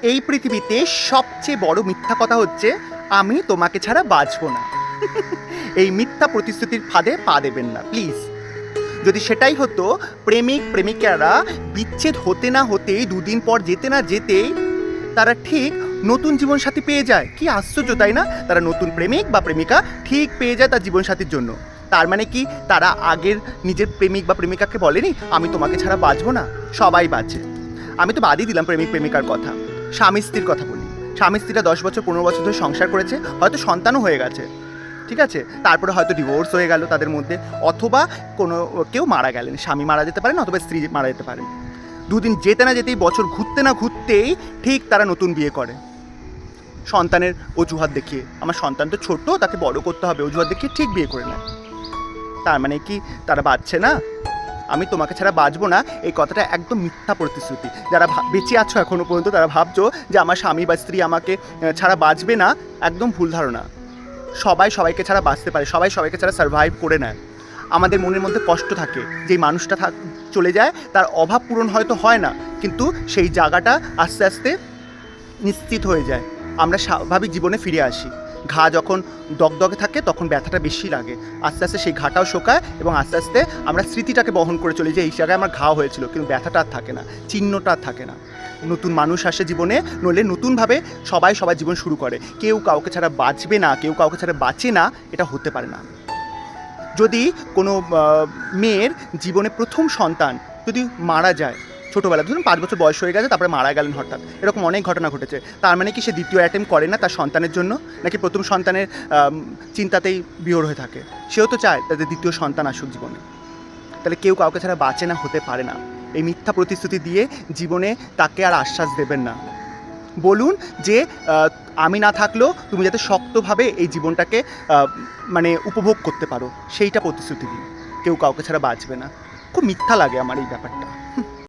এই পৃথিবীতে সবচেয়ে বড় মিথ্যা কথা হচ্ছে আমি তোমাকে ছাড়া বাঁচবো না। এই মিথ্যা প্রতিশ্রুতির ফাঁদে পা দেবেন না প্লিজ। যদি সেটাই হতো, প্রেমিক প্রেমিকারা বিচ্ছেদ হতে না হতেই, দুদিন পর যেতে না যেতেই তারা ঠিক নতুন জীবনসাথী পেয়ে যায়। কি আশ্চর্য, তাই না? তারা নতুন প্রেমিক বা প্রেমিকা ঠিক পেয়ে যায় তার জীবনসাথীর জন্য। তার মানে কি তারা আগের নিজের প্রেমিক বা প্রেমিকাকে বলেনি আমি তোমাকে ছাড়া বাঁচবো না? সবাই বাঁচে। আমি তো বাদই দিলাম প্রেমিক প্রেমিকার কথা, স্বামী স্ত্রীর কথা বলি। স্বামী স্ত্রীরা 10 বছর 15 বছর ধরে সংসার করেছে, হয়তো সন্তানও হয়ে গেছে, ঠিক আছে, তারপরে হয়তো ডিভোর্স হয়ে গেল তাদের মধ্যে, অথবা কোনো কেউ মারা গেলেন, স্বামী মারা যেতে পারেন অথবা স্ত্রী মারা যেতে পারেন। দুদিন যেতে না যেতেই, বছর ঘুরতে না ঘুরতেই ঠিক তারা নতুন বিয়ে করে। সন্তানের অজুহাত দেখিয়ে, আমার সন্তান তো ছোট, তাকে বড় করতে হবে, অজুহাত দেখিয়ে ঠিক বিয়ে করে নেয়। তার মানে কি তারা বাঁচছে না? আমি তোমাকে ছাড়া বাঁচবো না এই কথাটা একদম মিথ্যা প্রতিশ্রুতি। যারা বেঁচে আছো এখনো পর্যন্ত, তারা ভাবছো যে আমার স্বামী বা স্ত্রী আমাকে ছাড়া বাঁচবে না, একদম ভুল ধারণা। সবাই সবাইকে ছাড়া বাঁচতে পারে, সবাই সবাইকে ছাড়া সার্ভাইভ করে নেয়। আমাদের মনের মধ্যে কষ্ট থাকে, যেই মানুষটা চলে যায় তার অভাব পূরণ হয়তো হয় না, কিন্তু সেই জায়গাটা আস্তে আস্তে নিশ্চিত হয়ে যায়। আমরা স্বাভাবিক জীবনে ফিরে আসি। ঘা যখন দগদগে থাকে তখন ব্যথাটা বেশি লাগে, আস্তে আস্তে সেই ঘাটাও শোকায় এবং আস্তে আস্তে আমরা স্মৃতিটাকে বহন করে চলি যে এই জায়গায় আমার ঘা হয়েছিল, কিন্তু ব্যথাটা আর থাকে না, চিহ্নটা আর থাকে না। নতুন মানুষ আসে জীবনে, নইলে নতুনভাবে সবাই সবার জীবন শুরু করে। কেউ কাউকে ছাড়া বাঁচবে না, কেউ কাউকে ছাড়া বাঁচে না, এটা হতে পারে না। যদি কোনো মেয়ের জীবনে প্রথম সন্তান যদি মারা যায় ছোটোবেলা, ধরুন 5 বছর বয়স হয়ে গেছে, তারপরে মারা গেলেন হঠাৎ, এরকম অনেক ঘটনা ঘটেছে, তার মানে কি সে দ্বিতীয় অ্যাটেম্প করে না তার সন্তানের জন্য? নাকি প্রথম সন্তানের চিন্তাতেই বিহর হয়ে থাকে? সেও তো চায় তাদের দ্বিতীয় সন্তান আসুক জীবনে। তাহলে কেউ কাউকে ছাড়া বাঁচে না, হতে পারে না। এই মিথ্যা প্রতিশ্রুতি দিয়ে জীবনে তাকে আর আশ্বাস দেবেন না। বলুন যে আমি না থাকলেও তুমি যাতে শক্তভাবে এই জীবনটাকে মানে উপভোগ করতে পারো, সেইটা প্রতিশ্রুতি দিন। কেউ কাউকে ছাড়া বাঁচবে না। খুব মিথ্যা লাগে আমার এই ব্যাপারটা।